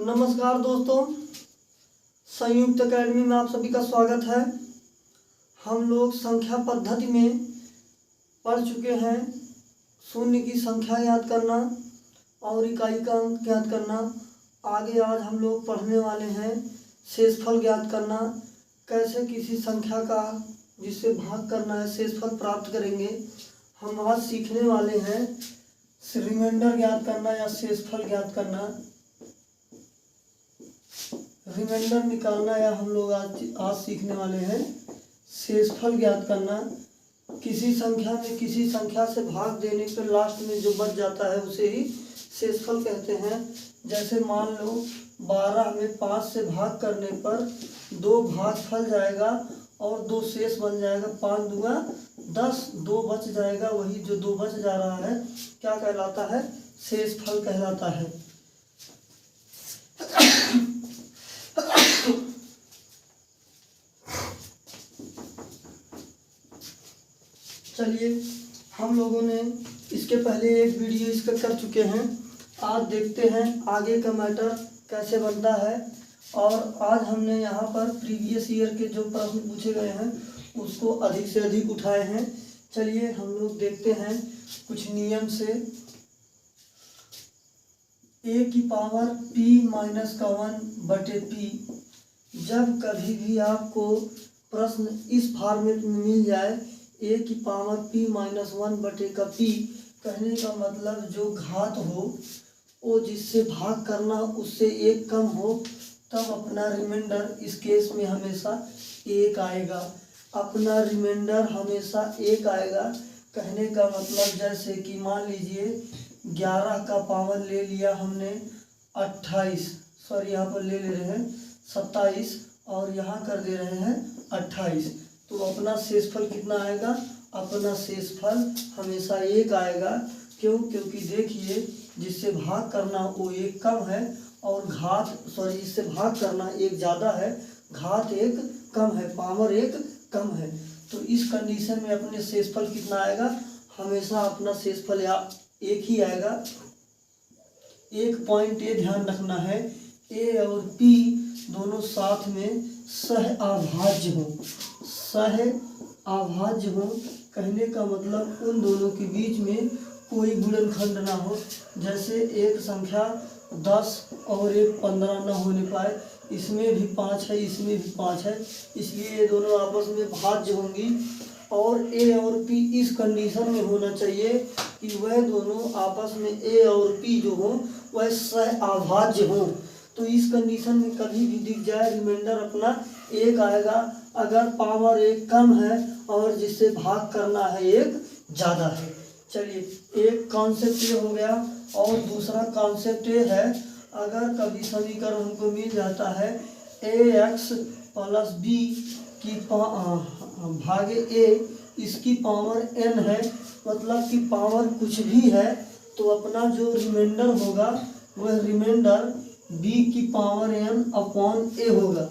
नमस्कार दोस्तों, संयुक्त अकेडमी में आप सभी का स्वागत है। हम लोग संख्या पद्धति में पढ़ चुके हैं। शून्य की संख्या याद करना और इकाई का अंक ज्ञात करना। आगे आज हम लोग पढ़ने वाले हैं शेषफल ज्ञात करना। कैसे किसी संख्या का जिससे भाग करना है शेषफल प्राप्त करेंगे। हम आज सीखने वाले हैं रिमाइंडर ज्ञात करना या शेषफल ज्ञात करना। रिमाइंडर निकालना या हम लोग आज सीखने वाले हैं शेषफल ज्ञात करना। किसी संख्या में किसी संख्या से भाग देने पर लास्ट में जो बच जाता है उसे ही शेषफल कहते हैं। जैसे मान लो 12 में 5 से भाग करने पर 2 भागफल जाएगा और 2 शेष बन जाएगा। 5 दूना 10, 2 बच जाएगा। वही जो 2 बच जा रहा है क्या कहलाता है? शेषफल कहलाता है। चलिए, हम लोगों ने इसके पहले एक वीडियो इसका कर चुके हैं। आज देखते हैं आगे का मैटर कैसे बनता है। और आज हमने यहाँ पर प्रीवियस ईयर के जो प्रश्न पूछे गए हैं उसको अधिक से अधिक उठाए हैं। चलिए हम लोग देखते हैं कुछ नियम से। a की पावर p-1/p। जब कभी भी आपको प्रश्न इस फॉर्मेट में मिल जाए a की पावर p-1/p, कहने का मतलब जो घात हो वो जिससे भाग करना उससे एक कम हो, तब अपना रिमाइंडर इस केस में हमेशा 1 आएगा। अपना रिमाइंडर हमेशा 1 आएगा। कहने का मतलब जैसे कि मान लीजिए 11 का पावर ले लिया हमने 28, सॉरी यहाँ पर ले रहे हैं 27 और यहाँ कर दे रहे हैं 28, तो अपना शेषफल कितना आएगा? अपना शेषफल हमेशा 1 आएगा। क्यों? क्योंकि देखिए जिससे भाग करना वो 1 कम है और इससे भाग करना 1 ज़्यादा है, घात 1 कम है, पावर 1 कम है। तो इस कंडीशन में अपने शेषफल कितना आएगा? हमेशा अपना शेषफल 1 ही आएगा। एक पॉइंट ये ध्यान रखना है, ए और पी दोनों साथ में सहअभाज्य हो। सहअभाज्य हो कहने का मतलब उन दोनों के बीच में कोई गुणनखंड ना हो। जैसे एक संख्या 10 और एक 15 न होने पाए, इसमें भी 5 है, इसमें भी 5 है, इसलिए ये दोनों आपस में भाज्य होंगी। और ए और पी इस कंडीशन में होना चाहिए कि वह दोनों आपस में ए और पी जो हो वह सहअभाज्य हो। तो इस कंडीशन में कभी भी दिख जाए रिमाइंडर अपना 1 आएगा। अगर पावर 1 कम है और जिससे भाग करना है 1 ज़्यादा है। चलिए, एक कॉन्सेप्ट ये हो गया। और दूसरा कॉन्सेप्ट ये है, अगर कभी समीकरण हमको मिल जाता है ax + b की भागे a, इसकी पावर n है, मतलब कि पावर कुछ भी है, तो अपना जो रिमाइंडर होगा वह रिमाइंडर b की पावर n/a होगा।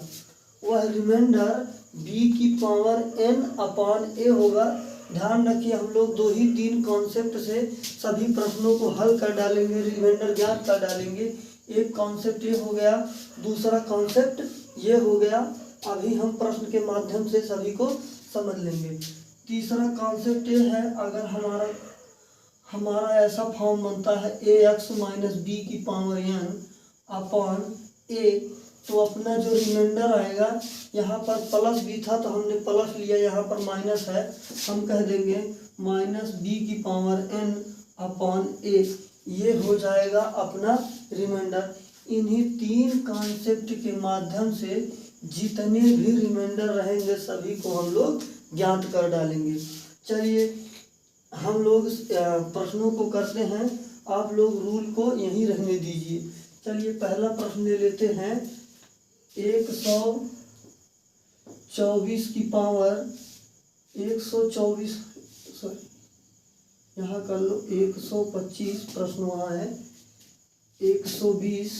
वह रिमाइंडर b की पावर n/a होगा। ध्यान रखिए, हम लोग 2 ही 3 कॉन्सेप्ट से सभी प्रश्नों को हल कर डालेंगे, रिमाइंडर ज्ञात कर डालेंगे। एक कॉन्सेप्ट ये हो गया, दूसरा कॉन्सेप्ट ये हो गया। अभी हम प्रश्न के माध्यम से सभी को समझ लेंगे। तीसरा कॉन्सेप्ट ये है, अगर हमारा ऐसा फॉर्म बनता है ax - b की पावर n/a, तो अपना जो रिमाइंडर आएगा, यहाँ पर प्लस भी था तो हमने प्लस लिया, यहाँ पर माइनस है, हम कह देंगे -b की पावर n/a। ये हो जाएगा अपना रिमाइंडर। इन्हीं 3 कॉन्सेप्ट के माध्यम से जितने भी रिमाइंडर रहेंगे सभी को हम लोग ज्ञात कर डालेंगे। चलिए हम लोग प्रश्नों को करते हैं, आप लोग रूल को यहीं रहने दीजिए। चलिए पहला प्रश्न ले लेते हैं। 124 की पावर 124, सॉरी यहाँ कर लो 125, प्रश्न वहाँ है 120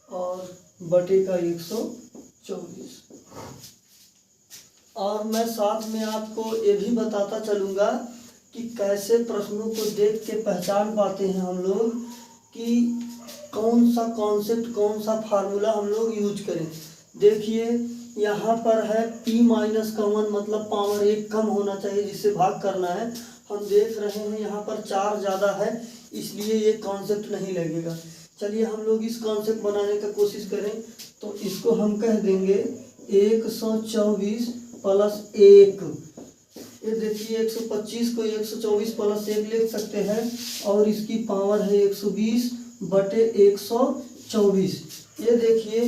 और बटे का 124। और मैं साथ में आपको ये भी बताता चलूँगा कि कैसे प्रश्नों को देख के पहचान पाते हैं हम लोग कि कौन कौन सा कॉन्सेप्ट, कौन सा फार्मूला हम लोग यूज करें। देखिए यहाँ पर है p-1 मतलब पावर 1 कम होना चाहिए जिससे भाग करना है। हम देख रहे हैं यहाँ पर 4 ज़्यादा है, इसलिए ये कॉन्सेप्ट नहीं लगेगा। चलिए हम लोग इस कॉन्सेप्ट बनाने का कोशिश करें, तो इसको हम कह देंगे 124 प्लस 1। ये देखिए 125 को 124 प्लस 1 लिख सकते हैं और इसकी पावर है 120 बटे 124। ये देखिए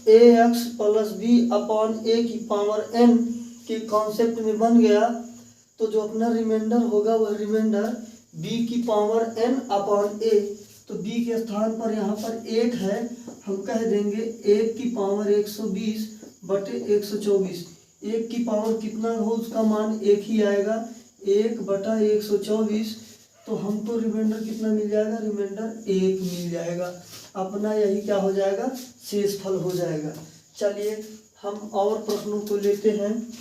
ax प्लस बी अपॉन ए की पावर n के कॉन्सेप्ट में बन गया। तो जो अपना रिमाइंडर होगा वह रिमाइंडर b की पावर n अपॉन a। तो b के स्थान पर यहाँ पर 1 है, हम कह देंगे 1 की पावर 120 बटे 124। 1 की पावर कितना हो उसका मान 1 ही आएगा, 1 बटा 124। तो हमको रिमाइंडर कितना मिल जाएगा, रिमाइंडर 1 मिल जाएगा। अपना यही क्या हो जाएगा, शेषफल हो जाएगा। चलिए हम और प्रश्नों को लेते हैं।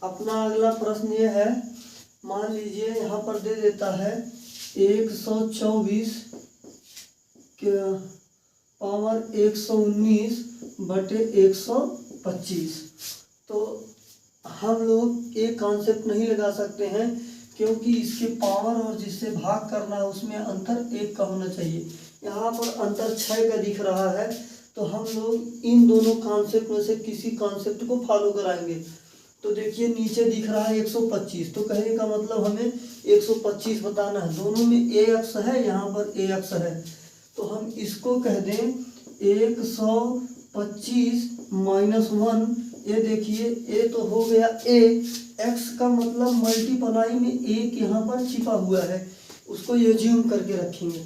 अपना अगला प्रश्न ये है, मान लीजिए यहाँ पर दे देता है 124 के पावर 119 बटे 125। तो हम लोग एक कॉन्सेप्ट नहीं लगा सकते हैं क्योंकि इसके पावर और जिससे भाग करना है उसमें अंतर 1 का होना चाहिए। यहाँ पर अंतर 6 का दिख रहा है, तो हम लोग इन दोनों कॉन्सेप्ट में से किसी कॉन्सेप्ट को फॉलो कराएंगे। तो देखिए नीचे दिख रहा है 125, तो कहने का मतलब हमें 125 बताना है। दोनों में ए अक्ष है, यहाँ पर ए अक्ष है, तो हम इसको कह दें 125 माइनस 1। ये देखिए ए तो हो गया ए, एक्स का मतलब मल्टीप्लाई में एक यहाँ पर छिपा हुआ है, उसको एज्यूम करके रखेंगे।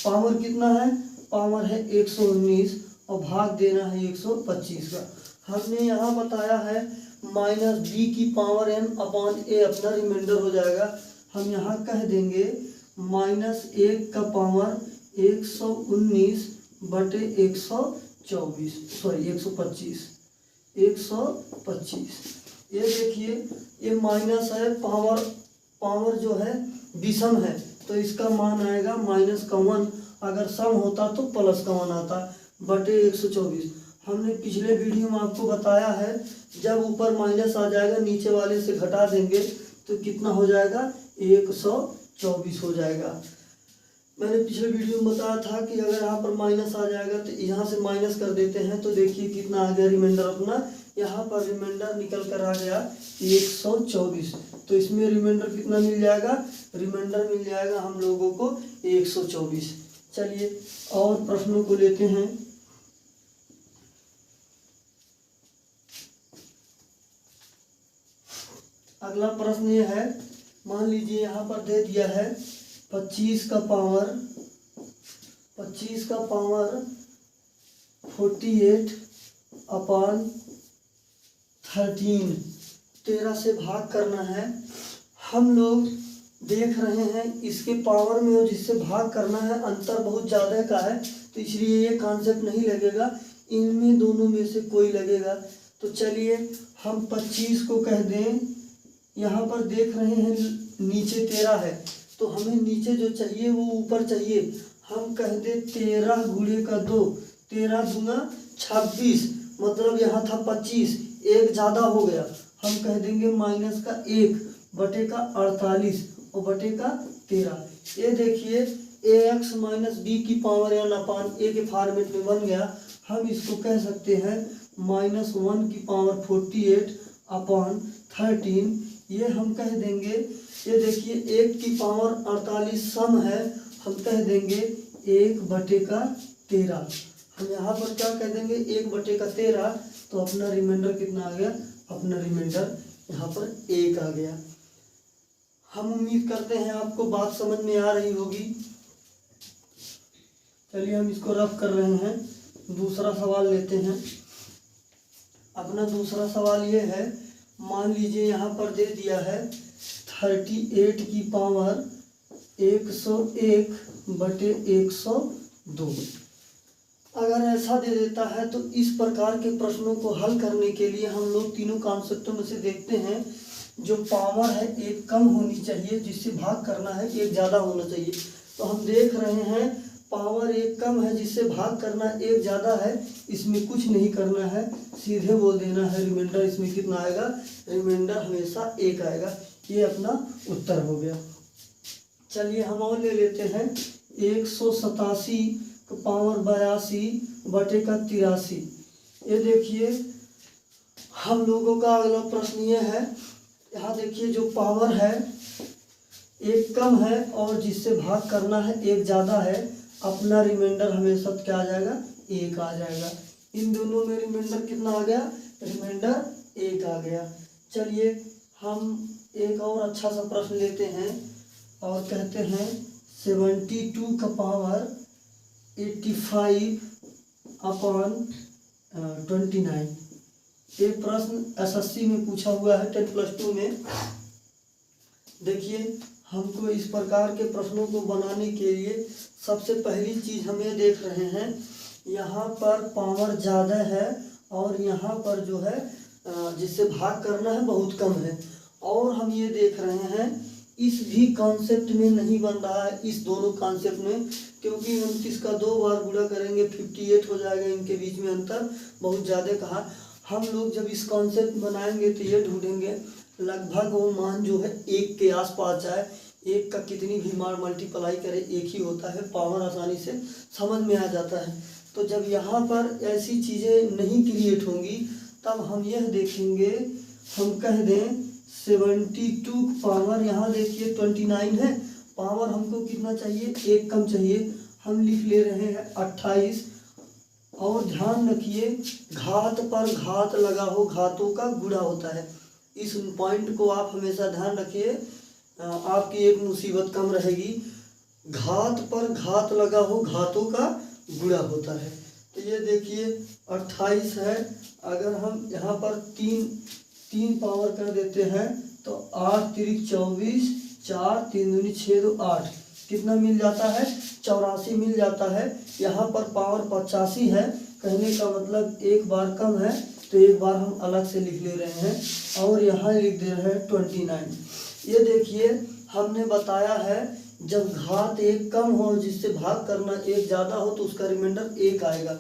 पावर कितना है, पावर है 119 और भाग देना है 125 का। हमने यहाँ बताया है माइनस बी की पावर n अपॉन ए अपना रिमाइंडर हो जाएगा। हम यहाँ कह देंगे -1 का पावर 119 बटे 125। ये देखिए ये माइनस है, पावर जो है विषम है, तो इसका मान आएगा -1। अगर सम होता तो +1 आता, बटे 124। हमने पिछले वीडियो में आपको बताया है जब ऊपर माइनस आ जाएगा नीचे वाले से घटा देंगे तो कितना हो जाएगा, 124 हो जाएगा। मैंने पिछले वीडियो में बताया था कि अगर यहाँ पर माइनस आ जाएगा तो यहाँ से माइनस कर देते हैं, तो देखिए कितना आ गया रिमाइंडर अपना। यहाँ पर रिमाइंडर निकल कर आ गया 124। तो इसमें रिमाइंडर कितना मिल जाएगा, रिमाइंडर मिल जाएगा हम लोगों को 124। चलिए और प्रश्नों को लेते हैं। अगला प्रश्न ये है, मान लीजिए यहाँ पर दे दिया है 25 का पावर 48 अपॉन 13, 13 से भाग करना है। हम लोग देख रहे हैं इसके पावर में और जिससे भाग करना है अंतर बहुत ज़्यादा का है, तो इसलिए ये कॉन्सेप्ट नहीं लगेगा, इनमें दोनों में से कोई लगेगा। तो चलिए हम 25 को कह दें, यहाँ पर देख रहे हैं नीचे 13 है, तो हमें नीचे जो चाहिए वो ऊपर चाहिए। हम कह दे 13 गुणे का 2, 13 दूना 26, मतलब यहाँ था 25, एक ज़्यादा हो गया, हम कह देंगे माइनस का 1 बटे का 48 और बटे का 13। ये देखिए ए एक्स माइनस बी की पावर n अपान ए के फॉर्मेट में बन गया। हम इसको कह सकते हैं -1 की पावर 48 अपॉन 13। ये हम कह देंगे, ये देखिए 1 की पावर 48 सम है, हम कह देंगे 1 बटे का 13। हम यहाँ पर क्या कह देंगे, 1 बटे का 13। तो अपना रिमाइंडर कितना आ गया, अपना रिमाइंडर यहाँ पर 1 आ गया। हम उम्मीद करते हैं आपको बात समझ में आ रही होगी। चलिए हम इसको रफ कर रहे हैं, दूसरा सवाल लेते हैं। अपना दूसरा सवाल ये है, मान लीजिए यहाँ पर दे दिया है 38 की पावर 101 बटे 102। अगर ऐसा दे देता है तो इस प्रकार के प्रश्नों को हल करने के लिए हम लोग तीनों कॉन्सेप्टों में से देखते हैं जो पावर है एक कम होनी चाहिए, जिससे भाग करना है एक ज़्यादा होना चाहिए। तो हम देख रहे हैं पावर एक कम है, जिससे भाग करना एक ज़्यादा है, इसमें कुछ नहीं करना है, सीधे बोल देना है रिमाइंडर। इसमें कितना आएगा? रिमाइंडर हमेशा एक आएगा। ये अपना उत्तर हो गया। चलिए हम और ले लेते हैं 187 का पावर 82 बटे का 83। ये देखिए हम लोगों का अगला प्रश्न ये है, यहाँ देखिए जो पावर है एक कम है और जिससे भाग करना है एक ज़्यादा है, अपना रिमाइंडर हमेशा क्या आ जाएगा? एक आ जाएगा। इन दोनों में रिमाइंडर कितना आ गया? रिमाइंडर एक आ गया। चलिए हम एक और अच्छा सा प्रश्न लेते हैं और कहते हैं 72 का पावर 85 अपॉन 29। ये प्रश्न एसएससी में पूछा हुआ है 10+2 में। देखिए हमको इस प्रकार के प्रश्नों को बनाने के लिए सबसे पहली चीज़ हम ये देख रहे हैं, यहाँ पर पावर ज़्यादा है और यहाँ पर जो है जिससे भाग करना है बहुत कम है। और हम ये देख रहे हैं इस भी कॉन्सेप्ट में नहीं बन रहा है, इस दोनों कॉन्सेप्ट में, क्योंकि 29 का 2 बार गुणा करेंगे 58 हो जाएगा। इनके बीच में अंतर बहुत ज़्यादा कहा। हम लोग जब इस कॉन्सेप्ट बनाएंगे तो ये ढूंढेंगे लगभग वो मान जो है एक के आसपास जाए। एक का कितनी भी मार मल्टीप्लाई करे एक ही होता है, पावर आसानी से समझ में आ जाता है। तो जब यहाँ पर ऐसी चीज़ें नहीं क्रिएट होंगी तब हम यह देखेंगे, हम कह दें 72 पावर, यहाँ देखिए 29 है, पावर हमको कितना चाहिए? एक कम चाहिए। हम लिख ले रहे हैं 28। और ध्यान रखिए घात पर घात लगा हो घातों का गुणा होता है। इस पॉइंट को आप हमेशा ध्यान रखिए, आपकी एक मुसीबत कम रहेगी। घात पर घात लगा हो घातों का गुणा होता है। तो ये देखिए 28 है, अगर हम यहाँ पर तीन पावर कर देते हैं तो 8 तिरिक 24, 4 3 दूनी 6 2 8, कितना मिल जाता है? 84 मिल जाता है। यहाँ पर पावर 85 है, कहने का मतलब एक बार कम है तो एक बार हम अलग से लिख ले रहे हैं और यहाँ लिख दे रहे हैं 29। ये देखिए हमने बताया है जब घात एक कम हो जिससे भाग करना एक ज़्यादा हो तो उसका रिमाइंडर एक आएगा।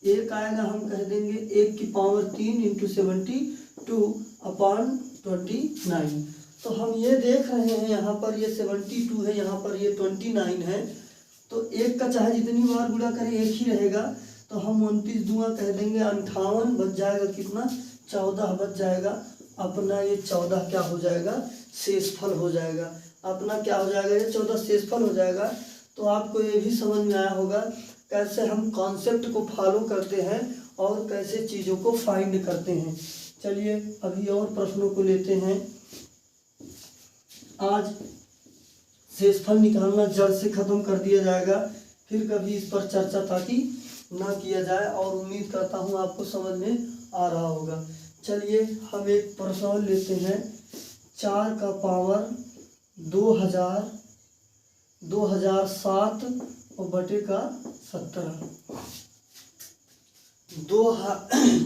एक आएगा, हम कह देंगे 1 की पावर 3 × 72 अपॉन 29। तो हम ये देख रहे हैं यहाँ पर ये 72 है, यहाँ पर ये 29 है, तो एक का चाहे जितनी बार गुणा करें एक ही रहेगा। तो हम 29 दूना कह देंगे 58, बच जाएगा कितना? 14 बच जाएगा। अपना ये 14 क्या हो जाएगा? शेषफल हो जाएगा। अपना क्या हो जाएगा? ये 14 शेषफल हो जाएगा। तो आपको ये भी समझ में आया होगा कैसे हम कॉन्सेप्ट को फॉलो करते हैं और कैसे चीज़ों को फाइंड करते हैं। चलिए अभी और प्रश्नों को लेते हैं। आज शेषफल निकालना जड़ से ख़त्म कर दिया जाएगा, फिर कभी इस पर चर्चा ताकि ना किया जाए, और उम्मीद करता हूँ आपको समझ में आ रहा होगा। चलिए हम एक प्रश्न लेते हैं। 4 का पावर 2007 और बटे का 17।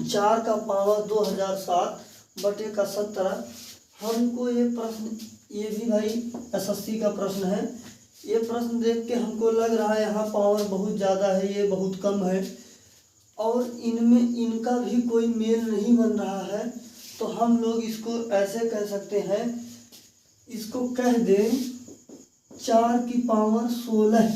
4 का पावर 2007 बटे का 17। हमको ये प्रश्न, ये भी भाई एसएससी का प्रश्न है। ये प्रश्न देख के हमको लग रहा है यहाँ पावर बहुत ज़्यादा है, ये बहुत कम है, और इनमें इनका भी कोई मेल नहीं बन रहा है। तो हम लोग इसको ऐसे कह सकते हैं, इसको कह दें 4 की पावर 16।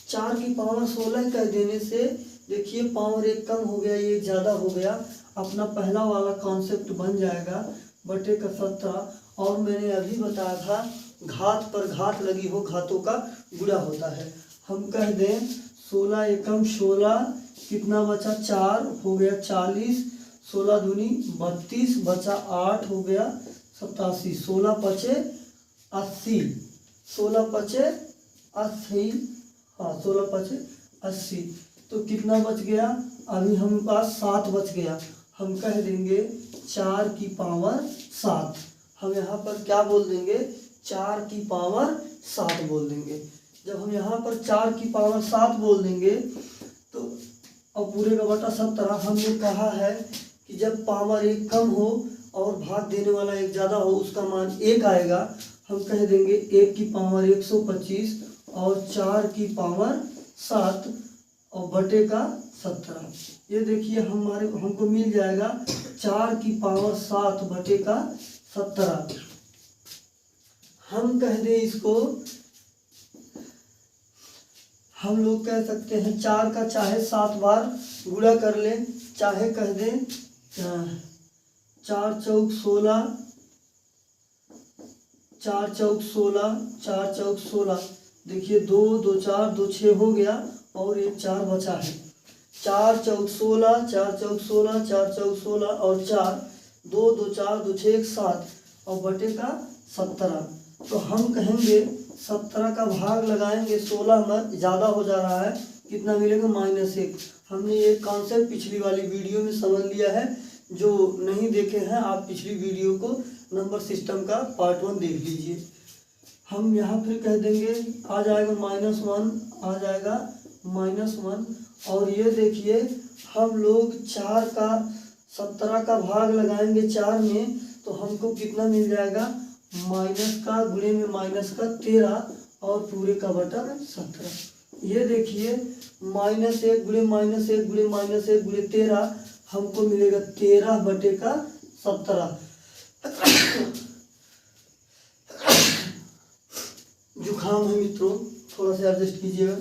4 की पावर 16 कह देने से देखिए पावर एक कम हो गया, ये ज़्यादा हो गया, अपना पहला वाला कॉन्सेप्ट बन जाएगा बटे का 17। और मैंने अभी बताया था घात पर घात लगी हो घातों का गुणा होता है। हम कह दें 16 एकम 16, कितना बचा? 4 हो गया 40, 16 दूनी 32, बचा 8 हो गया 87, 16 पचे 80, 16 पचे 80, हाँ 16 पचे 80, तो कितना बच गया? अभी हम पास 7 बच गया। हम कह देंगे 4 की पावर 7। हम यहाँ पर क्या बोल देंगे? 4 की पावर 7 बोल देंगे। जब हम यहाँ पर 4 की पावर 7 बोल देंगे तो अब पूरे का बटा 17। हमने कहा है कि जब पावर एक कम हो और भाग देने वाला एक ज़्यादा हो उसका मान 1 आएगा, हम कह देंगे 1 की पावर 125 और 4 की पावर 7 और बटे का 17। ये देखिए हमको मिल जाएगा 4 की पावर 7 बटे का 17। हम कह दें इसको, हम लोग कह सकते हैं 4 का चाहे 7 बार गुणा कर लें, चाहे कह दें 4 चौक 16, 4 चौक 16, 4 चौक 16। देखिए 2 2 4 2 6 हो गया और एक 4 बचा है। 4 चौक 16, 4 चौक 16, 4 चौक 16 और 4 2 2 4 2 6 1 7 और बटे का 17। तो हम कहेंगे 17 का भाग लगाएंगे 16 में, ज़्यादा हो जा रहा है, कितना मिलेगा -1। हमने ये कॉन्सेप्ट पिछली वाली वीडियो में समझ लिया है। जो नहीं देखे हैं आप पिछली वीडियो को नंबर सिस्टम का पार्ट 1 देख लीजिए। हम यहाँ फिर कह देंगे आ जाएगा -1, आ जाएगा -1। और ये देखिए हम लोग 4 का 17 का भाग लगाएंगे 4 में, तो हमको कितना मिल जाएगा, माइनस का गुणे में माइनस का 13 और पूरे का बटा 17। ये देखिए -1 गुणे -1 गुणे -1 गुणे 13, हमको मिलेगा 13 बटे का 17। जुखाम है मित्रों, थोड़ा सा एडजस्ट कीजिएगा।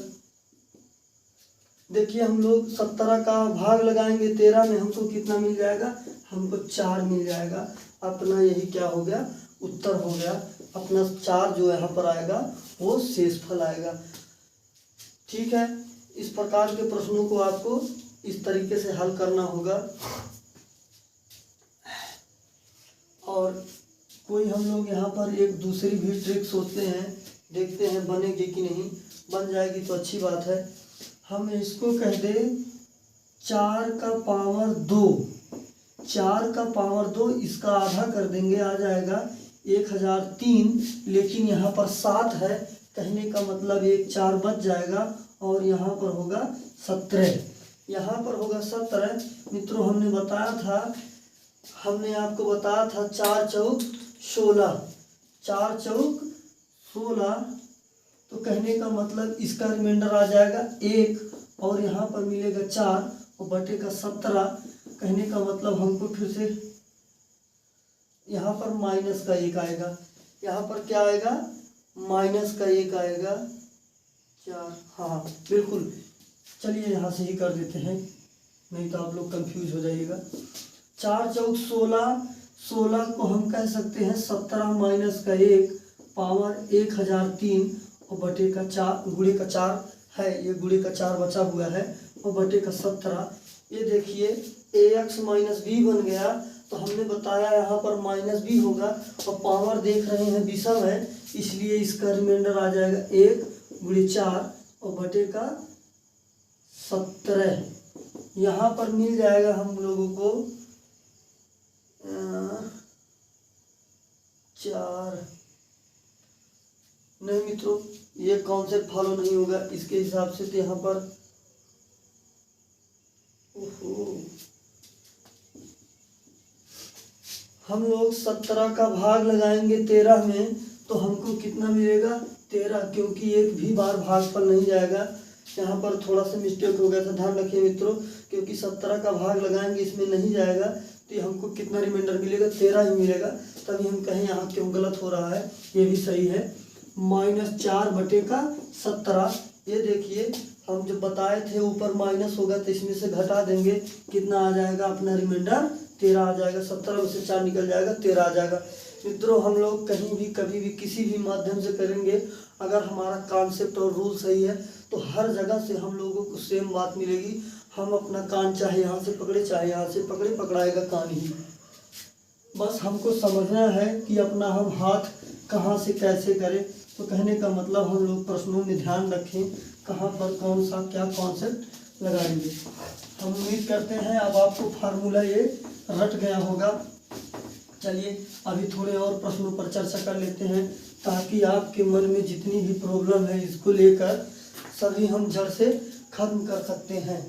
देखिए हम लोग 17 का भाग लगाएंगे 13 में, हमको कितना मिल जाएगा, हमको 4 मिल जाएगा। अपना यही क्या हो गया, उत्तर हो गया। अपना 4 जो यहाँ पर आएगा वो शेषफल आएगा। ठीक है, इस प्रकार के प्रश्नों को आपको इस तरीके से हल करना होगा। और कोई हम लोग यहाँ पर एक दूसरी भी ट्रिक सोचते हैं, देखते हैं बनेगी कि नहीं। बन जाएगी तो अच्छी बात है। हम इसको कह दें 4 का पावर 2, 4 का पावर 2, इसका आधा कर देंगे, आ जाएगा 1003। लेकिन यहाँ पर 7 है, कहने का मतलब एक 4 बच जाएगा और यहाँ पर होगा 17। यहाँ पर होगा 17। मित्रों हमने बताया था, हमने आपको बताया था 4 चौक 16, 4 चौक 16। तो कहने का मतलब इसका रिमाइंडर आ जाएगा 1 और यहाँ पर मिलेगा 4 और बटे का 17। कहने का मतलब हमको फिर से यहाँ पर माइनस का 1 आएगा, यहाँ पर क्या आएगा, माइनस का 1 आएगा 4। हाँ बिल्कुल, चलिए यहाँ से ही कर देते हैं, नहीं तो आप लोग कंफ्यूज हो जाइएगा। 4 चौक 16, 16 को हम कह सकते हैं 17 माइनस का 1 पावर 1003 और बटे का 4 गुणे का 4 है, ये गुणे का 4 बचा हुआ है और बटे का 17। ये देखिए ax माइनस बी बन गया। तो हमने बताया यहाँ पर माइनस बी होगा और पावर देख रहे हैं विषम है, इसलिए इसका रिमाइंडर आ जाएगा 1 गुणे 4 और बटे का 17। यहाँ पर मिल जाएगा हम लोगों को 4। नहीं मित्रों, ये कॉन्सेप्ट फॉलो नहीं होगा इसके हिसाब से। तो यहाँ पर हम लोग 17 का भाग लगाएंगे 13 में, तो हमको कितना मिलेगा, 13, क्योंकि एक भी बार भागफल नहीं जाएगा। यहाँ पर थोड़ा सा मिस्टेक हो गया था, ध्यान रखिए मित्रों, क्योंकि 17 का भाग लगाएंगे इसमें नहीं जाएगा, तो हमको कितना रिमाइंडर मिलेगा, 13 ही मिलेगा। तभी हम कहें यहाँ क्यों गलत हो रहा है, ये भी सही है। -4 बटे का 17। ये देखिए हम जब बताए थे ऊपर माइनस होगा तो इसमें से घटा देंगे, कितना आ जाएगा, अपना रिमाइंडर 13 आ जाएगा। 17 में से 4 निकल जाएगा, 13 आ जाएगा। मित्रों हम लोग कहीं भी कभी भी किसी भी माध्यम से करेंगे, अगर हमारा कॉन्सेप्ट और रूल सही है तो हर जगह से हम लोगों को सेम बात मिलेगी। हम अपना कान चाहे यहाँ से पकड़े चाहे यहाँ से पकड़े, पकड़ाएगा कान ही। बस हमको समझना है कि अपना हम हाथ कहाँ से कैसे करें। तो कहने का मतलब हम लोग प्रश्नों में ध्यान रखें कहाँ पर कौन सा क्या कॉन्सेप्ट लगाएंगे। हम उम्मीद करते हैं अब आपको फार्मूला ये रट गया होगा। चलिए अभी थोड़े और प्रश्नों पर चर्चा कर लेते हैं, ताकि आपके मन में जितनी भी प्रॉब्लम है इसको लेकर सभी हम जड़ से खत्म कर सकते हैं।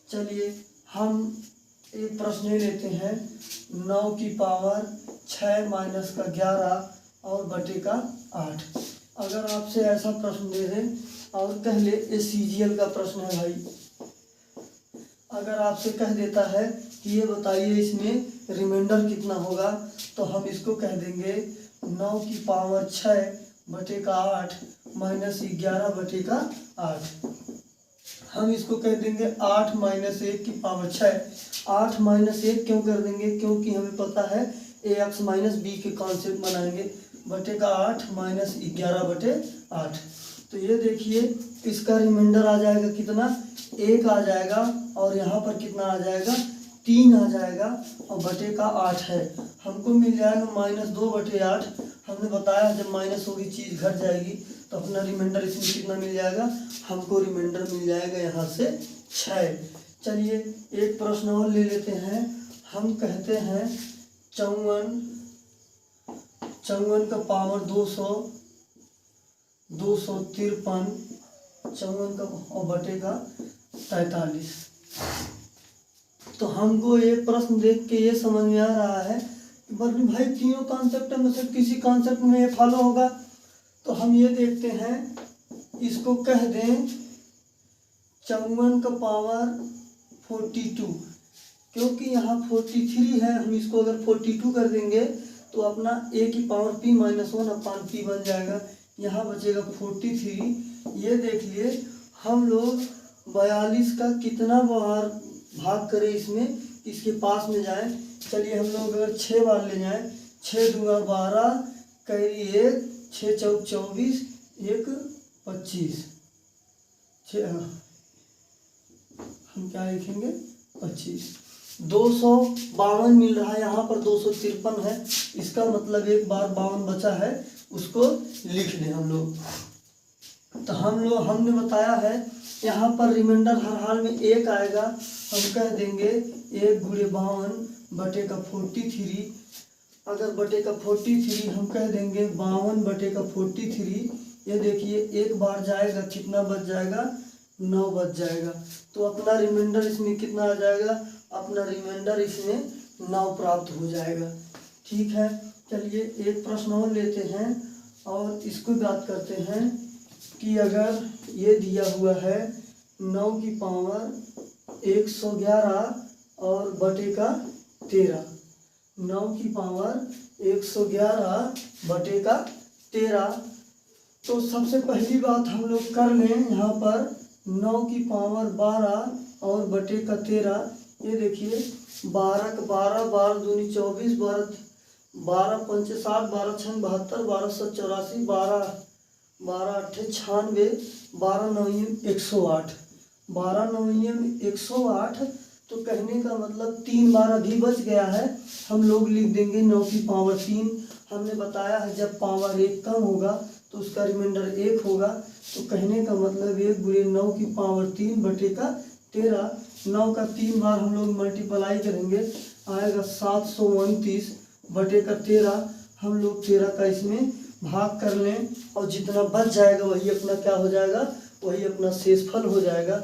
चलिए हम एक प्रश्न ले लेते हैं, 9 की पावर 6 माइनस का 11 और बटे का 8। अगर आपसे ऐसा प्रश्न दे दें और कह ले ये CGL का प्रश्न है भाई, अगर आपसे कह देता है कि ये बताइए इसमें रिमाइंडर कितना होगा, तो हम इसको कह देंगे 9 की पावर 6 बटे का 8 माइनस 11 बटे का 8। हम इसको कह देंगे 8 माइनस 1 की पावर 6। 8 माइनस 1 क्यों कर देंगे, क्योंकि हमें पता है AX माइनस बी के कॉन्सेप्ट बनाएंगे, बटे का 8 माइनस 11 बटे 8। तो ये देखिए इसका रिमाइंडर आ जाएगा कितना, 1 आ जाएगा और यहाँ पर कितना आ जाएगा, 3 आ जाएगा और बटे का 8 है। हमको मिल जाएगा -2 बटे 8। हमने बताया जब माइनस होगी चीज़ घट जाएगी तो अपना रिमाइंडर इसमें कितना मिल जाएगा, हमको रिमाइंडर मिल जाएगा यहाँ से 6। चलिए एक प्रश्न और ले लेते हैं। हम कहते हैं 54 का पावर 200 253 54 का और बटे का 43। तो हमको ये प्रश्न देख के ये समझ में आ रहा है कि बल्कि भाई तीनों कॉन्सेप्ट में से किसी कॉन्सेप्ट में ये फॉलो होगा। तो हम ये देखते हैं, इसको कह दें 54 का पावर 42, क्योंकि यहाँ 43 है, हम इसको अगर 42 कर देंगे तो अपना a की पावर p माइनस 1 अपान p बन जाएगा। यहाँ बचेगा 43। ये देख लिए हम लोग 42 का कितना बार भाग करें इसमें, इसके पास में जाए। चलिए हम लोग अगर 6 बार ले जाएं, 6 दूना 12 कैरी 1, 6 चौक 24, 1 25, 6 हम क्या लिखेंगे 25। 252 मिल रहा है, यहाँ पर 253 है, इसका मतलब एक बार 52 बचा है, उसको लिख दें हम लोग। तो हमने बताया है यहाँ पर रिमाइंडर हर हाल में 1 आएगा। हम कह देंगे 1 गुणे 52 बटे का 43। अगर बटे का 43 हम कह देंगे 52 बटे का 43। ये देखिए एक बार जाएगा कितना बच जाएगा, 9 बच जाएगा। तो अपना रिमाइंडर इसमें कितना आ जाएगा, अपना रिमाइंडर इसमें 9 प्राप्त हो जाएगा। ठीक है, चलिए एक प्रश्न और लेते हैं और इसको बात करते हैं कि अगर ये दिया हुआ है 9 की पावर 111 और बटे का 13, 9 की पावर 111 बटे का 13। तो सबसे पहली बात हम लोग कर लें यहाँ पर 9 की पावर 12 और बटे का 13। ये देखिए 12 का 12, 12 दूनी 24, 12 पंचे 60, 12 छन 72, 12 सत 84, 12 अट्ठे 96, 12 नौयम 108, 12 नौयम 108। तो कहने का मतलब 3 बार अभी बच गया है, हम लोग लिख देंगे 9 की पावर 3। हमने बताया है जब पावर 1 कम होगा तो उसका रिमाइंडर 1 होगा। तो कहने का मतलब 1 गुणे 9 की पावर 3 बटे का 13। 9 का 3 बार हम लोग मल्टीप्लाई करेंगे, आएगा 729 बटे का 13। हम लोग 13 का इसमें भाग कर लें और जितना बच जाएगा वही अपना क्या हो जाएगा, वही अपना शेषफल हो जाएगा।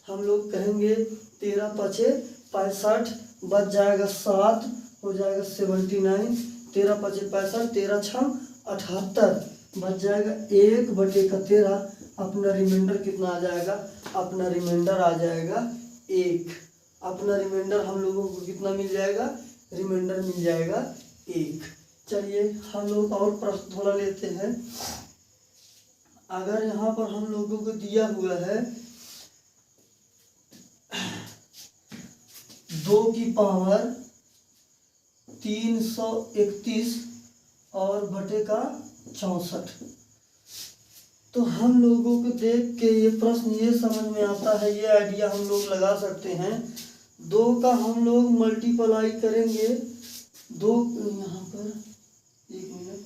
हम लोग कहेंगे 13 पचे 65, बच जाएगा 7, हो जाएगा 79। 13 पचे 65, 13 छम 78, बच जाएगा 1 बटे का 13। अपना रिमाइंडर कितना आ जाएगा, अपना रिमाइंडर आ जाएगा 1। अपना रिमाइंडर हम लोगों को कितना मिल जाएगा, रिमाइंडर मिल जाएगा 1। चलिए हम लोग और प्रश्न थोड़ा लेते हैं। अगर यहाँ पर हम लोगों को दिया हुआ है 2 की पावर 331 और बटे का 64। तो हम लोगों को देख के ये प्रश्न ये समझ में आता है, ये आइडिया हम लोग लगा सकते हैं। 2 का हम लोग मल्टीप्लाई करेंगे, 2 यहाँ पर 1 मिनट,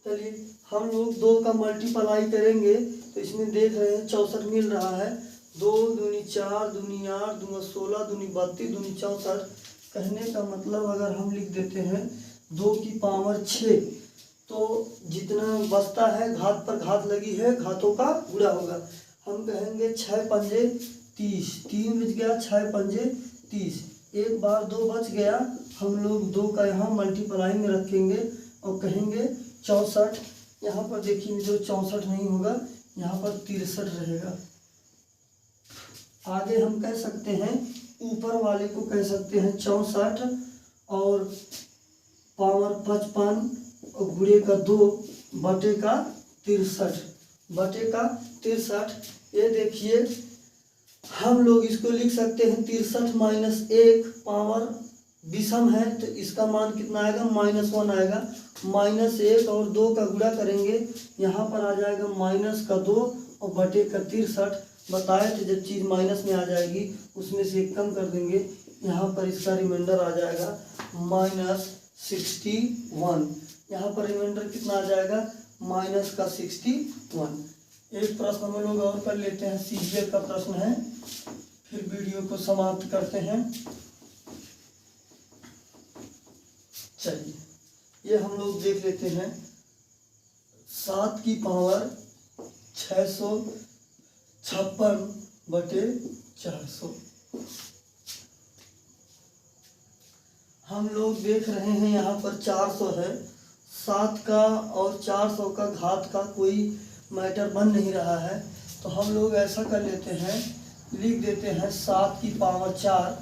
चलिए हम लोग 2 का मल्टीप्लाई करेंगे तो इसमें देख रहे हैं 64 मिल रहा है। 2 दूनी 4, दूनी 8, दूना 16, दूनी 32, दूनी 64। कहने का मतलब अगर हम लिख देते हैं 2 की पावर 6, तो जितना बचता है घात पर घात लगी है, घातों का गुणा होगा। हम कहेंगे 6 पंजे 30, 3 बच गया, 6 पंजे 30, एक बार 2 बच गया, हम लोग 2 का यहाँ मल्टीप्लाई में रखेंगे और कहेंगे 64। यहाँ पर देखिए जो 64 नहीं होगा, यहाँ पर 63 रहेगा। आगे हम कह सकते हैं ऊपर वाले को कह सकते हैं 64 और पावर 55 और गुणे का 2 बटे का 63 बटे का 63। ये देखिए हम लोग इसको लिख सकते हैं 63 माइनस 1 पावर विषम है तो इसका मान कितना आएगा, -1 आएगा। -1 और 2 का गुणा करेंगे, यहाँ पर आ जाएगा -2 और बटे का 63। बताए थे जब चीज़ माइनस में आ जाएगी उसमें से 1 कम कर देंगे, यहाँ पर इसका रिमाइंडर आ जाएगा -61। यहाँ पर रिमाइंडर कितना आ जाएगा, -61। एक प्रश्न हम लोग और कर लेते हैं, सीजीएल का प्रश्न है, फिर वीडियो को समाप्त करते हैं। चलिए ये हम लोग देख लेते हैं। 7 की पावर 656 बटे 400। हम लोग देख रहे हैं यहाँ पर 400 है, 7 का और 400 का घात का कोई मैटर बन नहीं रहा है, तो हम लोग ऐसा कर लेते हैं, लिख देते हैं 7 की पावर 4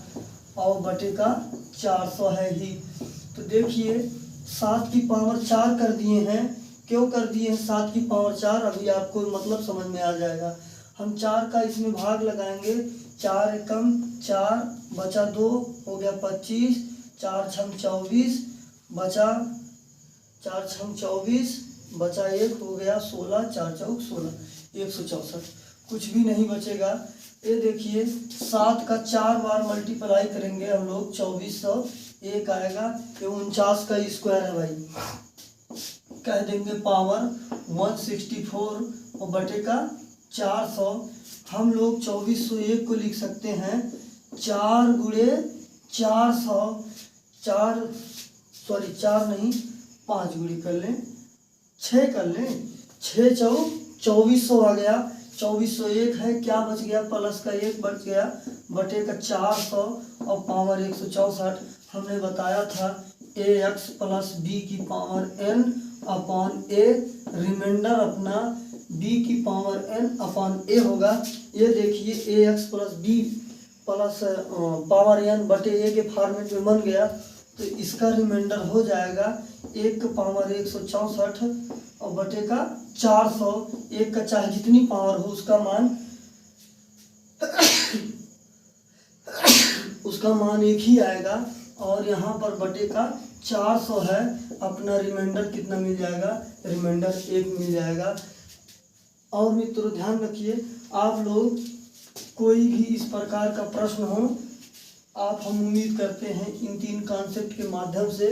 और बटे का 400 है ही। तो देखिए 7 की पावर 4 कर दिए हैं, क्यों कर दिए हैं 7 की पावर 4, अभी आपको मतलब समझ में आ जाएगा। हम 4 का इसमें भाग लगाएंगे, 4 एकम 4 बचा 2 हो गया 25, 4 छंग 24 बचा 4 छंग 24 बचा 1 हो गया 16, 4 चौक 16, 164, कुछ भी नहीं बचेगा। ये देखिए 7 का 4 बार मल्टीप्लाई करेंगे हम लोग 2401 आएगा, ये 49 का स्क्वायर है भाई, कह देंगे पावर 164 और बटे का 400। हम लोग 2401 को लिख सकते हैं 4 गुणे 400, 4 नहीं 5 गुणे कर लें, 6 कर लें, 6 चौक 2400 आ गया, 2401 है, क्या बच गया, प्लस का 1 बच गया बटे का 400 और पावर 164। हमने बताया था ax प्लस बी की power n upon a, remainder अपना b की पावर n अपॉन a होगा। ये देखिए ax plus B plus power n बटे a के फॉर्मेट में बन गया, तो इसका रिमाइंडर हो जाएगा 1 का पावर 164 और बटे का 400। 1 का चाहे जितनी पावर हो उसका मान 1 ही आएगा, और यहाँ पर बटे का 400 है, अपना रिमाइंडर कितना मिल जाएगा, रिमाइंडर 1 मिल जाएगा। और मित्रों ध्यान रखिए, आप लोग कोई भी इस प्रकार का प्रश्न हो, आप हम उम्मीद करते हैं इन 3 कॉन्सेप्ट के माध्यम से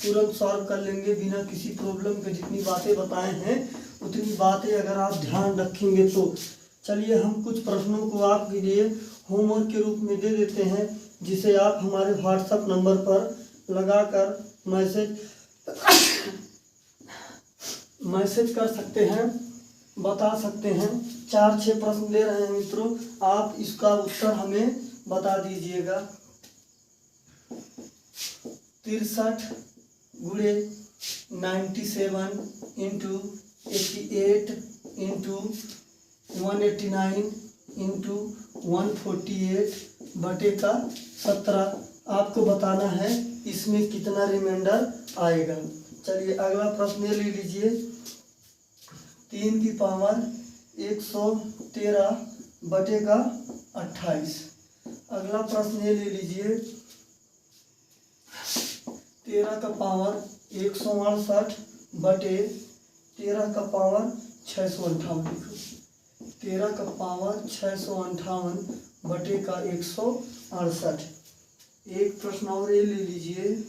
तुरंत सॉल्व कर लेंगे बिना किसी प्रॉब्लम के। जितनी बातें बताए हैं उतनी बातें अगर आप ध्यान रखेंगे तो। चलिए हम कुछ प्रश्नों को आपके लिए होमवर्क के रूप में दे देते हैं, जिसे आप हमारे व्हाट्सएप नंबर पर लगाकर मैसेज कर सकते हैं, बता सकते हैं। 4-6 प्रश्न दे रहे हैं मित्रों, आप इसका उत्तर हमें बता दीजिएगा। 63 गुणे 97 इंटू 88 इंटू 189 इंटू 148 बटे का 17 आपको बताना है इसमें कितना रिमाइंडर आएगा। चलिए अगला प्रश्न ले लीजिए। 3 की पावर 113 बटे का 28। अगला प्रश्न ये ले लीजिए। 13 का पावर 168 बटे 13 का पावर 658 लिखो। 13 का पावर 658 बटे का 168। एक प्रश्न और ये ले लीजिए।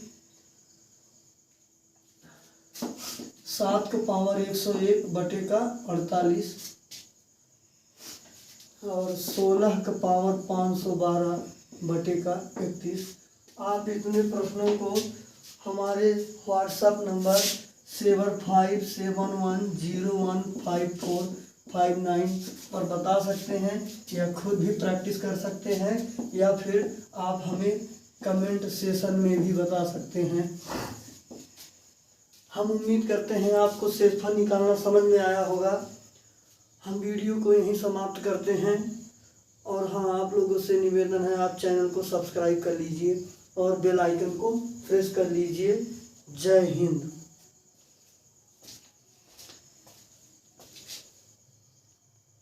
7 का पावर 101 बटे का 48 और 16 का पावर 512 बटे का 31। आप इतने प्रश्नों को हमारे व्हाट्सएप नंबर 75710154 59 पर बता सकते हैं, या खुद भी प्रैक्टिस कर सकते हैं, या फिर आप हमें कमेंट सेशन में भी बता सकते हैं। हम उम्मीद करते हैं आपको शेषफल निकालना समझ में आया होगा। हम वीडियो को यहीं समाप्त करते हैं, और हाँ, आप लोगों से निवेदन है आप चैनल को सब्सक्राइब कर लीजिए और बेल आइकन को प्रेस कर लीजिए। जय हिंद।